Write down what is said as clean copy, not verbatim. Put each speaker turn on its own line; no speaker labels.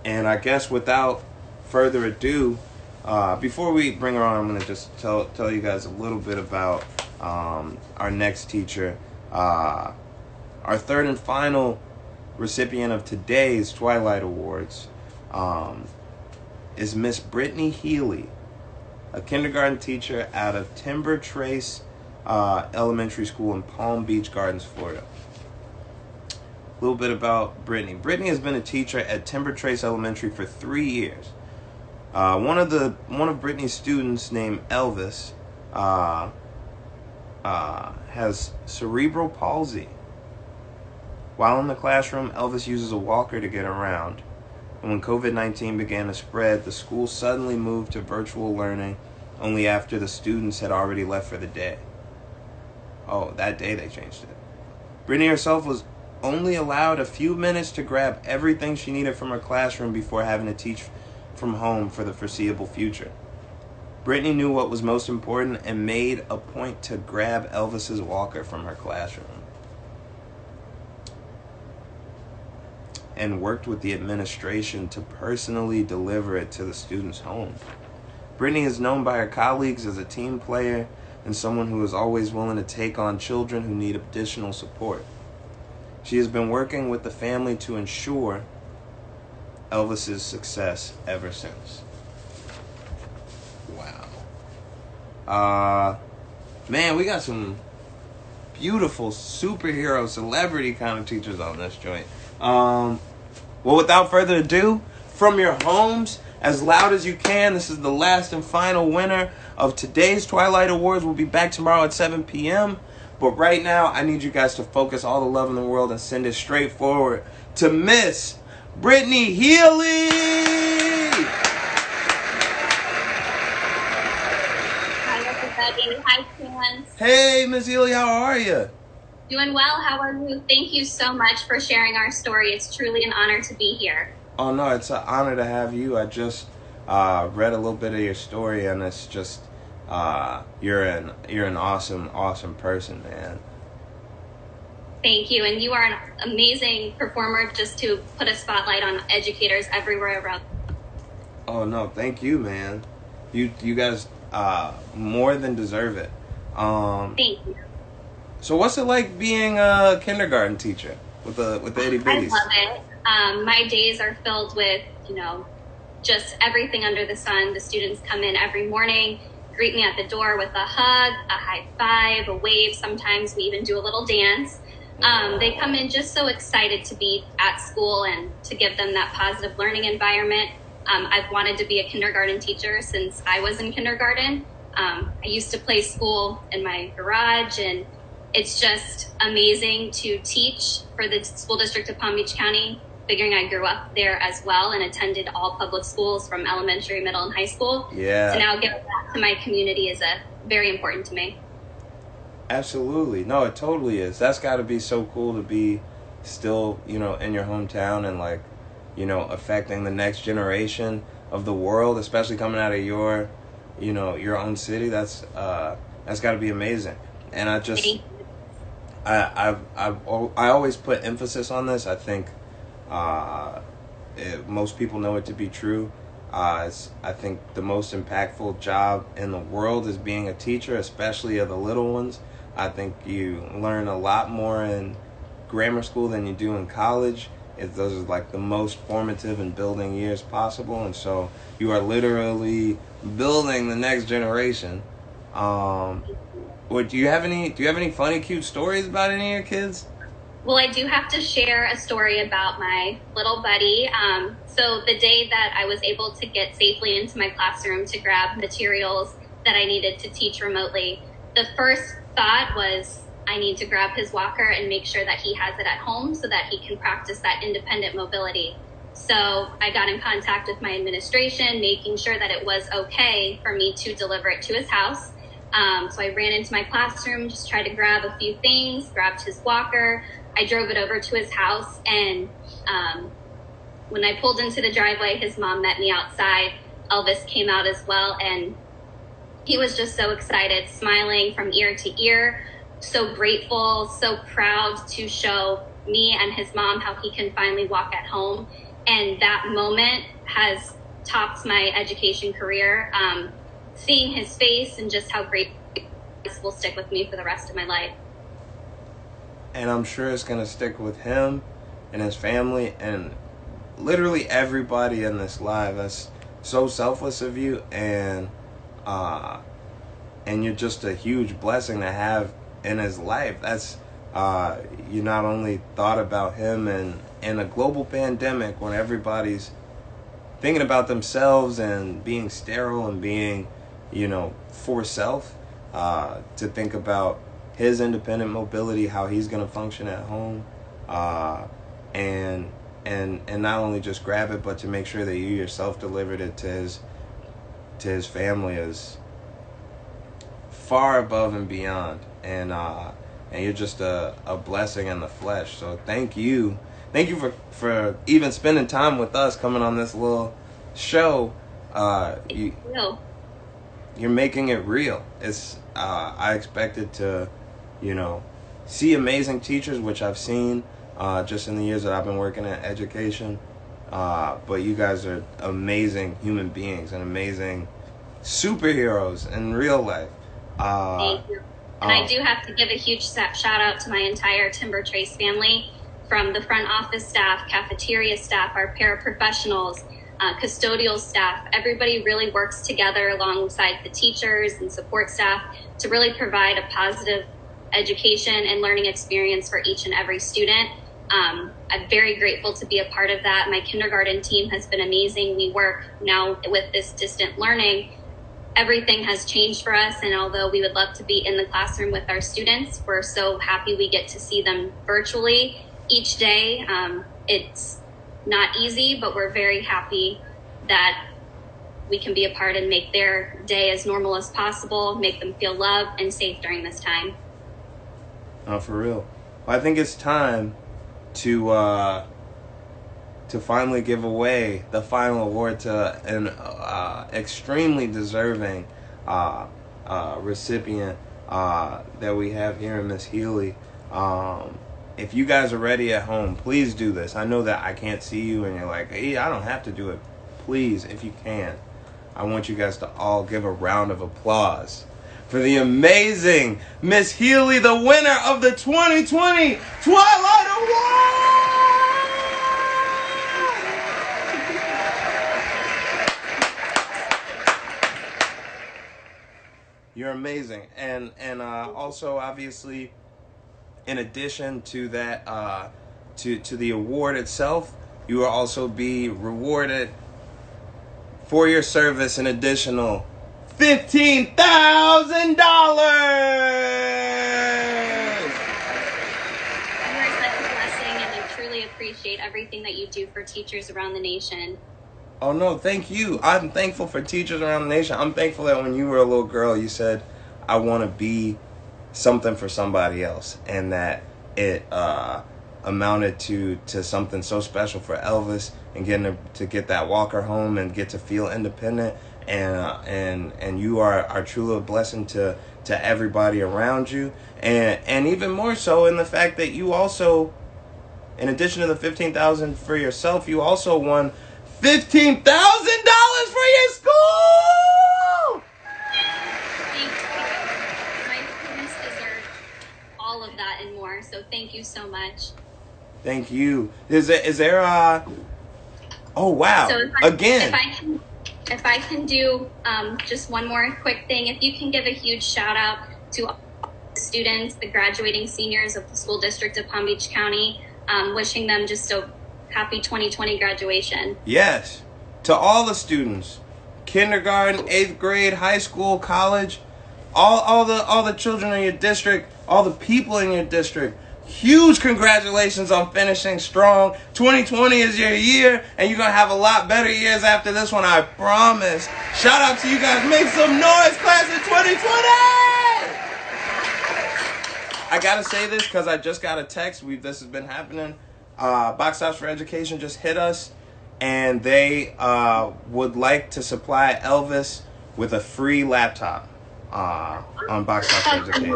And I guess without further ado, before we bring her on, I'm going to just tell you guys a little bit about our next teacher. Our third and final recipient of today's Twilight Awards is Miss Brittany Healy, a kindergarten teacher out of Timber Trace Elementary School in Palm Beach Gardens, Florida. A little bit about Brittany. Brittany has been a teacher at Timber Trace Elementary for 3 years. One of Brittany's students, named Elvis, has cerebral palsy. While in the classroom, Elvis uses a walker to get around. And when COVID-19 began to spread, the school suddenly moved to virtual learning only after the students had already left for the day. Oh, that day they changed it. Brittany herself was only allowed a few minutes to grab everything she needed from her classroom before having to teach from home for the foreseeable future. Brittany knew what was most important and made a point to grab Elvis's walker from her classroom and worked with the administration to personally deliver it to the students' homes. Brittany is known by her colleagues as a team player and someone who is always willing to take on children who need additional support. She has been working with the family to ensure Elvis's success ever since. Wow. Man, we got some beautiful superhero celebrity kind of teachers on this joint. Well, without further ado, from your homes, as loud as you can, this is the last and final winner of today's Twilight Awards. We'll be back tomorrow at 7 p.m. But right now, I need you guys to focus all the love in the world and send it straight forward to Miss Brittany Healy!
Hi, everybody. Hi, fans.
Hey, Miss Healy, how are you?
Doing well. How are you? Thank you so much for sharing our story. It's truly an honor to be here.
Oh, no, it's an honor to have you. I just read a little bit of your story, and it's just... you're an awesome person, man.
Thank you, and you are an amazing performer. Just to put a spotlight on educators everywhere around.
Oh no, thank you, man. You guys more than deserve it.
Thank you.
So what's it like being a kindergarten teacher with the itty bitties?
I love it. My days are filled with just everything under the sun. The students come in every morning, greet me at the door with a hug, a high five, a wave. Sometimes we even do a little dance. They come in just so excited to be at school and to give them that positive learning environment. I've wanted to be a kindergarten teacher since I was in kindergarten. I used to play school in my garage, and it's just amazing to teach for the school district of Palm Beach County, figuring I grew up there as well and attended all public schools from elementary, middle, and high school.
Yeah.
So now giving back to my community is very important to me.
Absolutely. No, it totally is. That's got to be so cool to be still, in your hometown and affecting the next generation of the world, especially coming out of your own city. That's got to be amazing. And I always put emphasis on this. I think most people know it to be true. I think the most impactful job in the world is being a teacher, especially of the little ones. I think you learn a lot more in grammar school than you do in college. Those are like the most formative and building years possible, and so you are literally building the next generation. Do you have any funny, cute stories about any of your kids?
Well, I do have to share a story about my little buddy. So the day that I was able to get safely into my classroom to grab materials that I needed to teach remotely, the first thought was I need to grab his walker and make sure that he has it at home so that he can practice that independent mobility. So I got in contact with my administration, making sure that it was okay for me to deliver it to his house. So I ran into my classroom, just tried to grab a few things, grabbed his walker. I drove it over to his house, and when I pulled into the driveway, his mom met me outside. Elvis came out as well, and he was just so excited, smiling from ear to ear, so grateful, so proud to show me and his mom how he can finally walk at home. And that moment has topped my education career. Seeing his face and just how great this will stick with me for the rest of my life.
And I'm sure it's going to stick with him and his family and literally everybody in this live. That's so selfless of you, and you're just a huge blessing to have in his life. That's you not only thought about him and in a global pandemic when everybody's thinking about themselves and being sterile and being, for self, to think about his independent mobility, how he's going to function at home, and not only just grab it, but to make sure that you yourself delivered it to his family is far above and beyond. And you're just a blessing in the flesh. So thank you for even spending time with us, coming on this little show. You're making it real. It's I expected to, see amazing teachers, which I've seen just in the years that I've been working in education. But you guys are amazing human beings and amazing superheroes in real life.
Thank you. And I do have to give a huge shout out to my entire Timber Trace family, from the front office staff, cafeteria staff, our paraprofessionals, custodial staff. Everybody really works together alongside the teachers and support staff to really provide a positive education and learning experience for each and every student. I'm very grateful to be a part of that. My kindergarten team has been amazing. We work now with this distant learning. Everything has changed for us, and although we would love to be in the classroom with our students, we're so happy we get to see them virtually each day. It's not easy, but we're very happy that we can be a part and make their day as normal as possible, make them feel loved and safe during this time.
Oh, for real. Well, I think it's time to finally give away the final award to an extremely deserving recipient that we have here in Miss Healy. If you guys are ready at home, please do this. I know that I can't see you and you're like, hey, I don't have to do it. Please, if you can, I want you guys to all give a round of applause for the amazing Miss Healy, the winner of the 2020 Twilight Awards! You're amazing. And also, obviously, in addition to that, to the award itself, you will also be rewarded for your service an additional $15,000.
You are such a blessing, and I truly appreciate everything that you do for teachers around the nation.
Oh, no, thank you. I'm thankful for teachers around the nation. I'm thankful that when you were a little girl, you said, I want to be something for somebody else, and that it amounted to something so special for Elvis, and getting to get that walker home and get to feel independent, and you are truly a blessing to everybody around you, and even more so in the fact that you also, in addition to the $15,000 for yourself, you also won $15,000 for your school.
Thank you. My students deserve all of that and more. So thank you so much.
Thank you. Is there oh wow.
So
Again.
If I can do just one more quick thing, if you can give a huge shout out to all the students, the graduating seniors of the school district of Palm Beach County, wishing them just a happy 2020 graduation.
Yes. To all the students, kindergarten, 8th grade, high school, college, all the children in your district, all the people in your district, huge congratulations on finishing strong. 2020 is your year, and you're going to have a lot better years after this one, I promise. Shout out to you guys. Make some noise, class of 2020! I got to say this because I just got a text. This has been happening. Box House for Education just hit us, and they would like to supply Elvis with a free laptop on Box House for Education.